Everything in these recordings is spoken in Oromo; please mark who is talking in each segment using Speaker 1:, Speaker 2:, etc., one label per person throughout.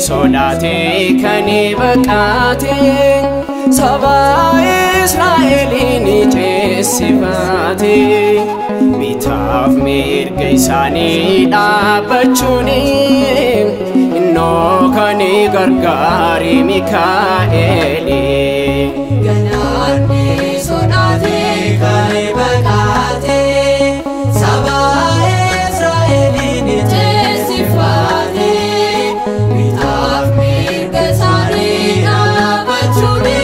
Speaker 1: sodaate kani baqaate saba Israa'eliin ceesifaate bitaaf mirga isaanii dhaabbachuuni innoo kani gargaari Mikaa'eeli.
Speaker 2: Galaanni sodaate kani baqaate saba Israa'eliin ceesifaate bitaaf mirga isaanii dhaabbachuuni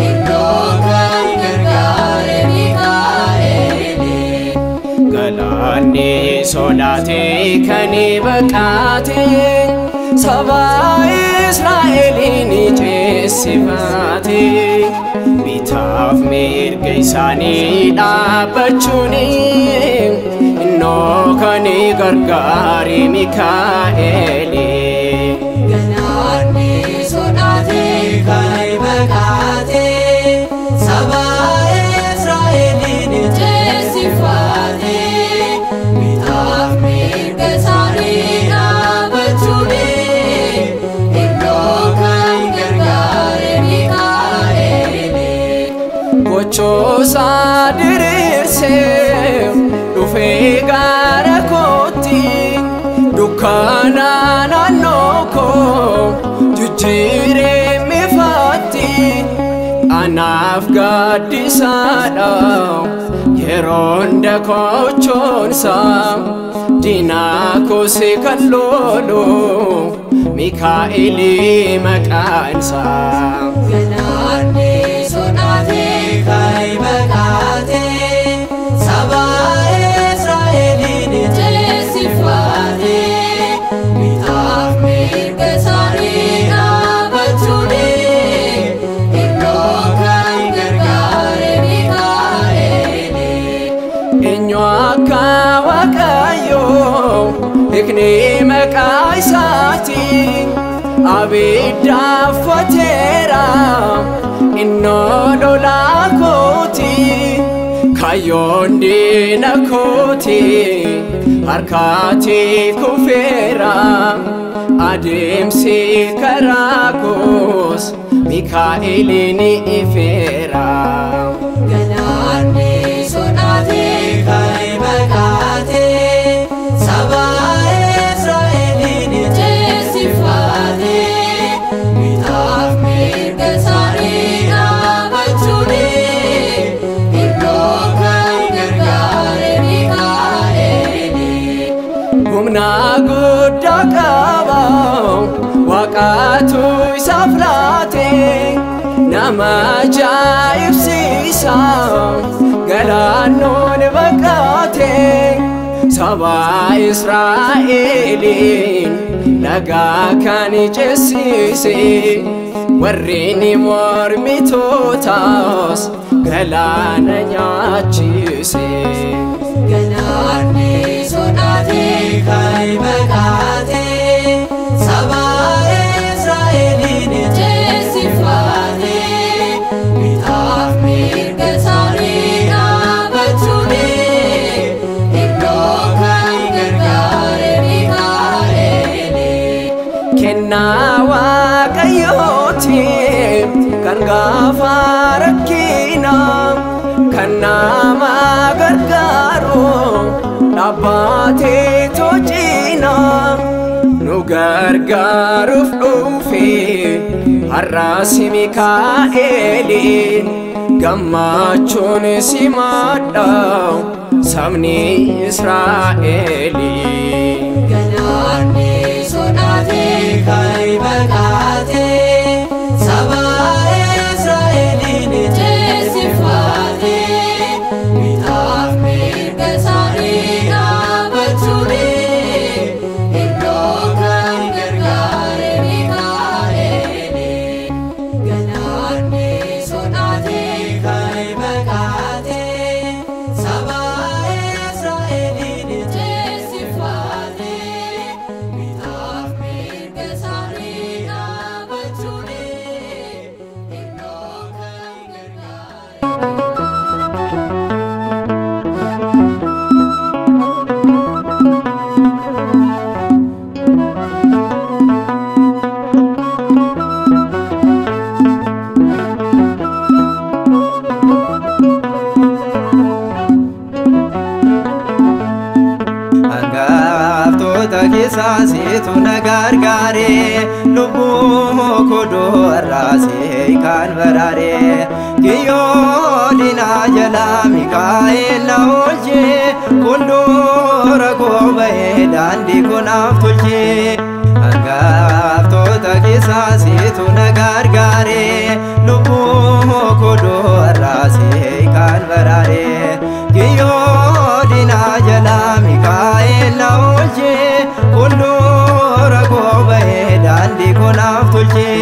Speaker 2: innoo kani gargaari Mikaa'eeli.
Speaker 1: Galaanni sodaate kani baqaate saba Israa'eliin ceesifaate bitaaf mirga isaanii dhaabbachuuni innoo kani gargaari Mikaa'eeli.
Speaker 2: Galaanni sodaate kani baqaate saba Israa'eliin ceesifaate bitaaf mirga isaanii dhaabbachuuni innoo kani gargaari Mikaa'eeli.
Speaker 1: Gochoosa diriirsee dhufee gara kootti dukkaana naannoo koo jijjiiree mifaatti anaaf gaaddisaadha yeroon dakochoonsa diinaa koose kan loolu Mikaa'eeli maqaansa.
Speaker 2: Galaanni sodaate kani baqaate saba Israa'eliin ceesifaate bitaaf mirga isaanii dhaabbachuuni innoo kani gargaari Mikaa'eeli.
Speaker 1: Eenyu akka Waaqayyoo hiikni maqaa isaatiin abiddaaf fateera innoo lolaa kooti kaayyoon diina kooti harkaatti kufeera adeemsi karaa koos Mikaa'eeliin ifeera.
Speaker 2: Galaanni sodaate kani baqaate saba Israa'eliin ceesifaate bitaaf mirga isaanii dhaabbachuuni innoo kani gargaari Mikaa'eeli.
Speaker 1: Humna guddaa qaba Waaqatu isaaf laate nama ajaa'ibsiisa galaannoon baqaate saba Israa'eliin nagaa kan ceesise warreen mormitootaas galaana nyaachise.
Speaker 2: Galaanni sodaate kani baqaate saba Israa'eliin ceesifaate bitaaf mirga isaanii dhaabbachuuni innoo kani gargaari Mikaa'eeli.
Speaker 1: Kennaa Waaqayyooti kan gaafa rakkina kan nama gargaaru dhaabbatee to'ina nu gargaaruuf dhufe har'as Mikaa'eeliin gammachuun simadha sabni Israa'eli.
Speaker 2: Galaanni sodaate kani baqaate saba Israa'eliin ceesifaate bitaaf mirga isaanii dhaabbachuuni innoo kani gargaari Mikaa'eeli. Galaanni sodaate kani baqaate saba Israa'eliin ceesifaate bitaaf mirga isaanii dhaabbachuuni.
Speaker 1: keessaasitu na gargaare lubbuu kodoo arraasee kan baraare kiyyoo diinaa jalaa Mikaa'el na oolchee fuuldura koo ba'ee daandii koo naaf tolchee hangaftota keessaasitu na gargaare lubbuu kodoo arraasee kan baraare kiyyoo diinaa jalaa Mikaa'el na oolchee fuuldura koo ba'ee daandii koo naaf tolchee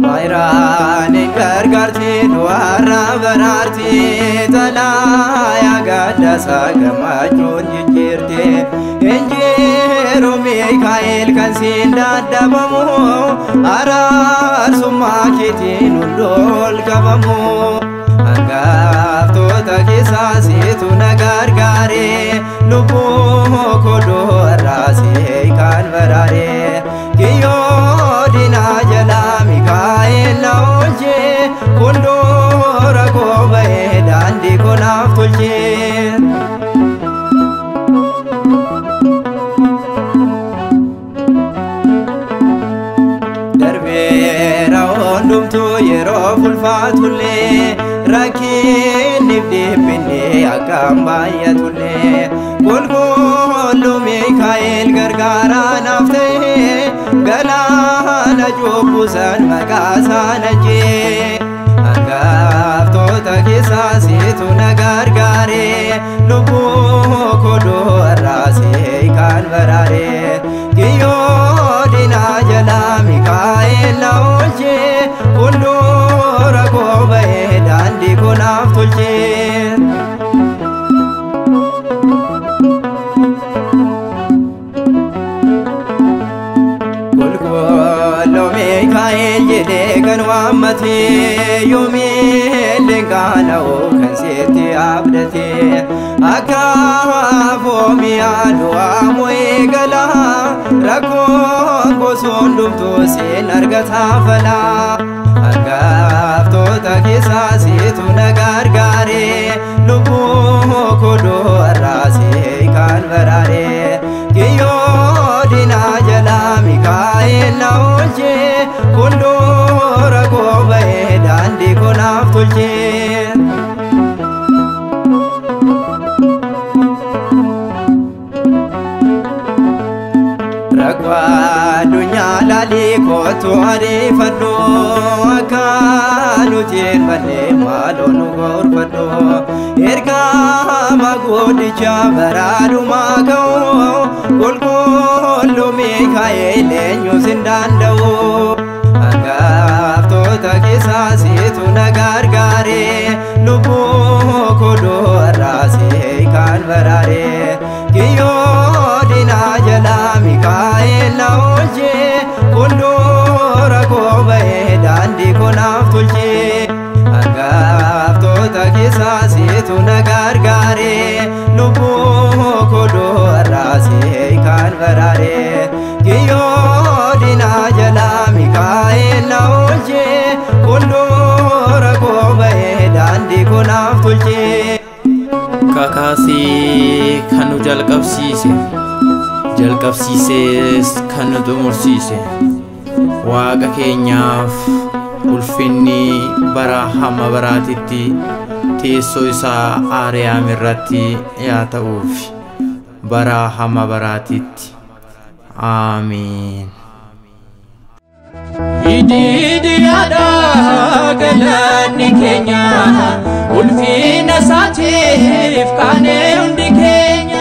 Speaker 1: Bayraanin gargaarti du'aarra baraarti talaayaa gaddasa gammachuun jijjiirti injiru Mikaa'el kan siin dadhabamu araarsummaa keetiin hundool qabamu hangaftota keessaasitu na gargaare lubbuu kodoo arraasee kan baraare kiyyoo diinaa jalaa Mikaa'el na oolchee fuuldura koo ba'ee daandii koo naaf tolchee darbeera hundumtuu yeroo ulfaatullee rakkinniif dhiphinni akkam baay'atullee qulqulluu Mikaa'el gargaaraa naaf ta'ee galaana cubbusan maqaa sana jee hangaftota keessaasitu na gargaare lubbuu kodoo arraasee kan baraare kiyyoo diinaa jalaa Mikaa'el na oolchee fuuldura koo ba'ee daandii koo naaf tolchee Mikaa'el jedhee kan waammatee yoomillee qaana'oo kan seetti abdatee akka foomiyaa du'aa mo'ee galaa rakkoon gosoon dhumtuu seen argataa falaa hangaftota keessaasitu na gargaare lubbuu kodoo arraasee kan baraare kiyyoo diinaa jalaa Mikaa'el na oolchee fuuldura koo ba'ee daandii koo naaf tolchee rakkoo addunyaa laalii kootu ariifadhu akka nuti elfannee maaloo nu gorfadhu ergama guddicha baraadumaa ka'u qulqulluu Mikaa'el eenyus hin danda'u hangaftota keessaasitu na gargaare lubbuu kodoo arraasee kan baraare kiyyoo diinaa jalaa Mikaa'el na oolchee fuuldura koo ba'ee daandii koo naaf tolchee hangaftota keessaasitu na gargaare lubbuu kodoo arraasee kan baraare kiyyoo diinaa jalaa Mikaa'el na oolchee fuuldura koo ba'ee daandii koo naaf tolchee
Speaker 3: kakaasee kan nu jalqabsiises kan nu xumursiise waaqa keenyaaf ulfinni bara hamma baraatitti teessoo isaa Aariyaam irratti yaa ta'uuf bara hamma baraatitti aamiin.
Speaker 2: Ididiyaadha galanni keenya ulfina isaatiif kaanee hundi keenya